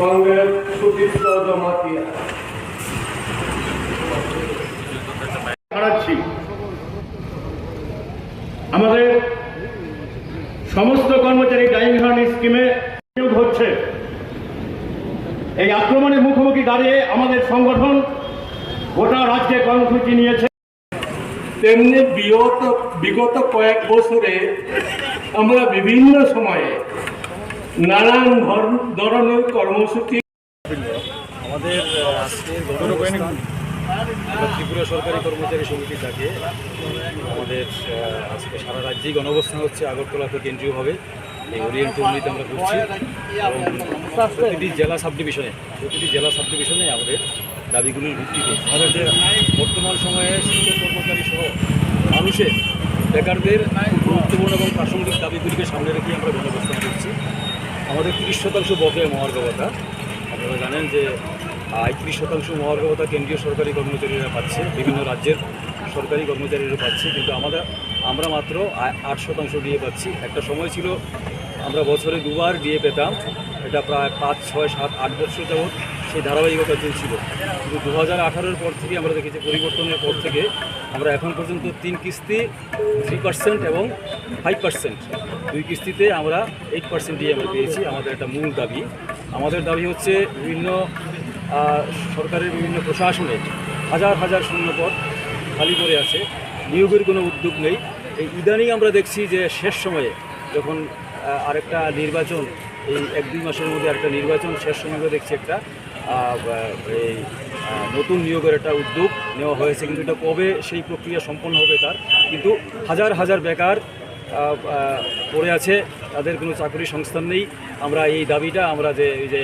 কংগ্রেস সুদীপ্ত জমাতিয়া হারাচ্ছি। আমাদের সমস্ত কর্মচারী ডাইং হার্ন স্কিমে নিয়োগ হচ্ছে। এই আক্রমণের মুখোমুখি দাঁড়িয়ে আমাদের সংগঠন গোটা রাজ্যে কর্মসূচি নিয়েছে। তেমনি বিগত কয়েক বছরে আমরা বিভিন্ন সময়ে নানান ধরনের কর্মসূচি আমাদের আজকে ত্রিপুরা সরকারি কর্মচারী সমিতির ডাকে আমাদের আজকে সারা রাজ্যেই গণঅবস্থান হচ্ছে। আগরতলাতে কেন্দ্রীয়ভাবে এই ওরিয়েন্ট টুর্নিতে আমরা করছি এবং প্রতিটি জেলা সাব ডিভিশনে আমাদের দাবিগুলির ভিত্তিতে আমাদের যে বর্তমান সময়ে শিক্ষক কর্মচারী সহ মানুষের বেকারদের গুরুত্বপূর্ণ এবং প্রাসঙ্গিক দাবিগুলিকে সামনে রেখে আমরা গণঅবস্থান করছি। আমাদের 30% বকেয়া মহার্ঘ। আপনারা জানেন যে 31% মহার্ঘ কেন্দ্রীয় সরকারি কর্মচারীরা পাচ্ছে, বিভিন্ন রাজ্যের সরকারি কর্মচারীরা পাচ্ছে, কিন্তু আমরা মাত্র 8% ডিএ পাচ্ছি। একটা সময় ছিল আমরা বছরে 2বার ডিএ পেতাম, এটা প্রায় 5, 6, 7, 8 বছর যাবৎ সেই ধারাবাহিকতা চলছিল। কিন্তু 2018-এর পর থেকে আমরা দেখেছি, পরিবর্তনের পর থেকে আমরা এখন পর্যন্ত 3 কিস্তি 3% এবং 5%, 2 কিস্তিতে আমরা 8% ডিএ আমরা পেয়েছি। আমাদের একটা মূল দাবি, আমাদের দাবি হচ্ছে বিভিন্ন সরকারের বিভিন্ন প্রশাসনে হাজার হাজার শূন্যপদ খালি পড়ে আছে, নিয়োগের কোনো উদ্যোগ নেই। এই ইদানিং আমরা দেখছি যে শেষ সময়ে যখন আরেকটা নির্বাচন, এই 1-2 মাসের মধ্যে একটা নির্বাচন, শেষ সময়ে দেখছি একটা এই নতুন নিয়োগের একটা উদ্যোগ নেওয়া হয়েছে, কিন্তু এটা কবে সেই প্রক্রিয়া সম্পন্ন হবে তার, কিন্তু হাজার হাজার বেকার পড়ে আছে, তাদের কোনো চাকরি সংস্থান নেই। আমরা এই দাবিটা আমরা যে এই যে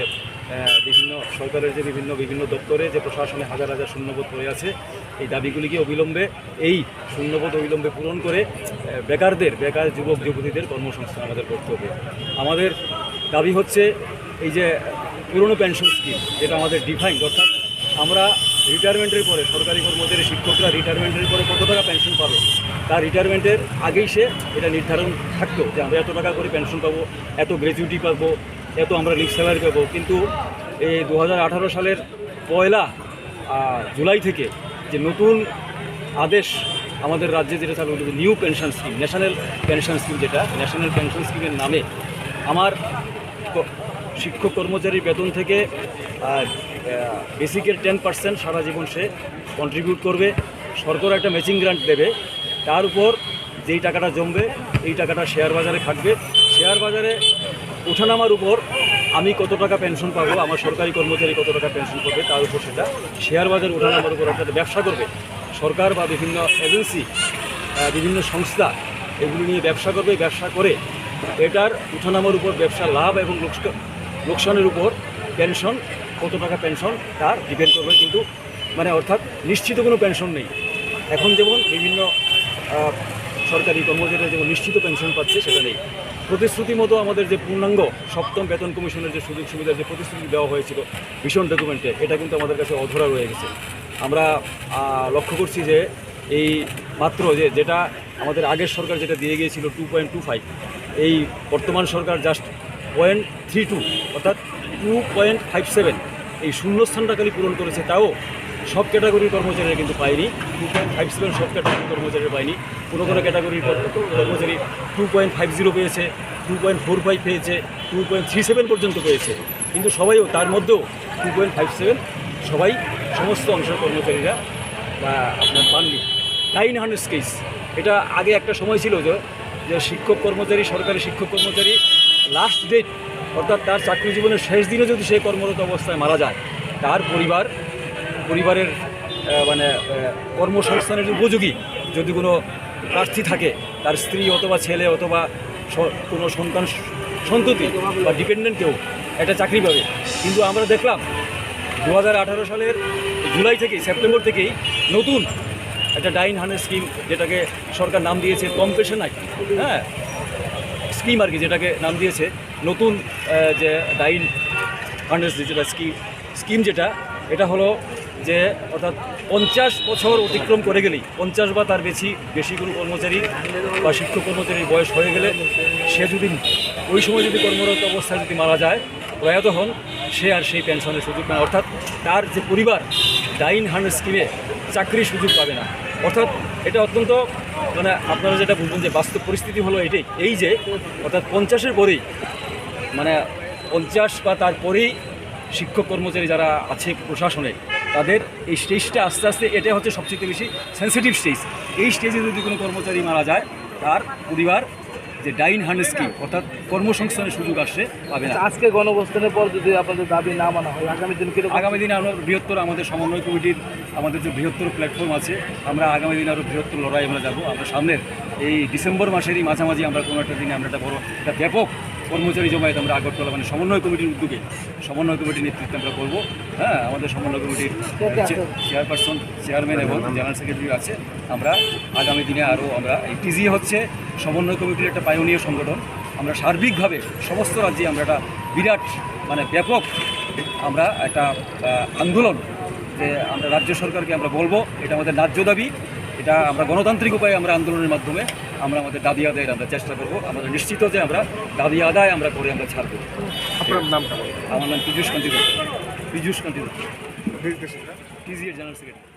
বিভিন্ন সরকারের যে বিভিন্ন দপ্তরে যে প্রশাসনে হাজার হাজার শূন্যপদ পড়ে আছে, এই দাবিগুলিকে এই শূন্যপদ অবিলম্বে পূরণ করে বেকার যুবক যুবতীদের কর্মসংস্থান আমাদের করতে হবে। আমাদের দাবি হচ্ছে এই যে পুরনো পেনশন স্কিম, যেটা আমাদের ডিফাইন্ড, অর্থাৎ আমরা রিটায়ারমেন্টের পরে সরকারি কর্মচারী শিক্ষকরা রিটায়ারমেন্টের পরে কত টাকা পেনশন পাবে, তার রিটায়ারমেন্টের আগেই সে এটা নির্ধারণ থাকতো যে আমরা এত টাকা করে পেনশন পাবো, এত গ্র্যাচুইটি পাবো, এত আমরা লিভ স্যালারি পাবো। কিন্তু এই 2018 সালের 1 জুলাই থেকে যে নতুন আদেশ আমাদের রাজ্যে যেটা চালু হলো, new pension scheme, national pension scheme, যেটা ন্যাশনাল পেনশন স্কিমের নামে আমার শিক্ষক কর্মচারীর বেতন থেকে বেসিকের 10% সারা জীবন সে কন্ট্রিবিউট করবে, সরকার একটা ম্যাচিং গ্রান্ট দেবে, তার উপর যেই টাকাটা জমবে এই টাকাটা শেয়ার বাজারে থাকবে, শেয়ার বাজারে ওঠানামার উপর আমি কত টাকা পেনশন পাবো, আমার সরকারি কর্মচারী কত টাকা পেনশন পাবে, তার উপর সেটা শেয়ার বাজার ওঠানামার উপর একটা ব্যবসা করবে সরকার বা বিভিন্ন এজেন্সি, বিভিন্ন সংস্থা এগুলো নিয়ে ব্যবসা করবে। ব্যবসা করে এটার উঠানামার উপর ব্যবসা লাভ এবং লোকসানের উপর পেনশন, কত টাকা পেনশন তার ডিপেন্ড করবে, কিন্তু অর্থাৎ নিশ্চিত কোনো পেনশন নেই। এখন যেমন বিভিন্ন সরকারি কর্মচারীরা যেমন নিশ্চিত পেনশন পাচ্ছে, সেটা নেই। প্রতিশ্রুতি মতো আমাদের যে পূর্ণাঙ্গ 7ম বেতন কমিশনের যে সুযোগ সুবিধার যে প্রতিশ্রুতি দেওয়া হয়েছিল ভিশন ডকুমেন্টে, এটা কিন্তু আমাদের কাছে অধরা রয়ে গেছে। আমরা লক্ষ্য করছি যে এই মাত্র যেটা আমাদের আগের সরকার যেটা দিয়ে গিয়েছিল 2.25, এই বর্তমান সরকার জাস্ট 0.32 অর্থাৎ 2.57 এই শূন্যস্থানটা খালি পূরণ করেছে, তাও সব ক্যাটাগরির কর্মচারীরা কিন্তু পায়নি। 2.57 সব ক্যাটাগরির কর্মচারীরা পায়নি। কোনো ক্যাটাগরির কর্মচারী 2.50 পেয়েছে, 2.45 পেয়েছে, 2.37 পর্যন্ত পেয়েছে, কিন্তু সবাইও তার মধ্যেও 2.57 সমস্ত অংশের কর্মচারীরা আপনার পাননি। 900 কেস, এটা আগে একটা সময় ছিল যে শিক্ষক কর্মচারী, সরকারি শিক্ষক কর্মচারী লাস্ট ডেট অর্থাৎ তার চাকরি জীবনের শেষ দিনে যদি সে কর্মরত অবস্থায় মারা যায়, তার পরিবারের কর্মসংস্থানের উপযোগী যদি কোনো প্রার্থী থাকে, তার স্ত্রী অথবা ছেলে অথবা কোনো সন্ততি বা ডিপেন্ডেন্ট কেউ একটা চাকরি পাবে। কিন্তু আমরা দেখলাম 2018 সালের জুলাই থেকেই, সেপ্টেম্বর থেকেই নতুন একটা ডাইং হার্ন স্কিম, যেটাকে সরকার নাম দিয়েছে কম্পেশন স্কিম আর কি, যেটাকে নাম দিয়েছে নতুন যে ডাইং হার্ন যেটা স্কিম যেটা, এটা হলো যে অর্থাৎ 50 বছর অতিক্রম করে গেলেই, 50 বা তার বেশি কোনো কর্মচারী বা শিক্ষক কর্মচারীর বয়স হয়ে গেলে, সে যদি ওই সময় যদি কর্মরত অবস্থায় যদি মারা যায়, প্রয়াত হন, সে আর সেই পেনশনের সুযোগ পায় না। অর্থাৎ তার যে পরিবার ডাইন হ্যান্ড স্কিমে চাকরির সুযোগ পাবে না। অর্থাৎ এটা অত্যন্ত মানে আপনারা যেটা বুঝবেন যে বাস্তব পরিস্থিতি হলো এটাই, এই যে অর্থাৎ 50-এর পরেই মানে 50 বা তারপরেই শিক্ষক কর্মচারী যারা আছে প্রশাসনে, তাদের এই স্টেজটা আস্তে আস্তে এটা হচ্ছে সবচেয়ে বেশি সেন্সিটিভ স্টেজ। এই স্টেজে যদি কোনো কর্মচারী মারা যায়, তার পরিবার যে ডাইন হ্যান্ড স্কিম অর্থাৎ কর্মসংস্থানের সুযোগ আসছে পাবে না। আজকে গণঅবস্থানের পর যদি আপনাদের দাবি না মানা হয়, আগামী দিন কিরকম? আগামী দিনে আমরা বৃহত্তর আমাদের সমন্বয় কমিটির আমাদের যে বৃহত্তর প্ল্যাটফর্ম আছে, আমরা আগামী দিনে আরও বৃহত্তর লড়াই আমরা যাবো। আমরা সামনের এই ডিসেম্বর মাসেরই মাঝামাঝি আমরা কোনো একটা দিনে আমরা একটা বড় একটা ব্যাপক কর্মচারী জমায়েত আমরা আগরতলা মানে সমন্বয় কমিটির উদ্যোগে সমন্বয় কমিটির নেতৃত্বে আমরা করবো। হ্যাঁ, আমাদের সমন্বয় কমিটির চেয়ারপারসন, চেয়ারম্যান এবং জেনারেল সেক্রেটারি আছে। আমরা আগামী দিনে আরও আমরা এই টিজি হচ্ছে সমন্বয় কমিটির একটা পাইওনিয়ার সংগঠন। আমরা সার্বিকভাবে সমস্ত রাজ্যে আমরা একটা বিরাট মানে ব্যাপক আমরা একটা আন্দোলন যে আমরা রাজ্য সরকারকে আমরা বলবো এটা আমাদের ন্যায্য দাবি, এটা আমরা গণতান্ত্রিক উপায়ে আমরা আন্দোলনের মাধ্যমে আমরা আমাদের দাবি আদায়ের আমরা চেষ্টা করবো। আমাদের নিশ্চিত যে আমরা দাবি আদায় আমরা করে আমরা ছাড়ব। আপনার নামটা? আমার নাম পীযূষ কান্তি, টিজি এর জেনারেল সেক্রেটারি।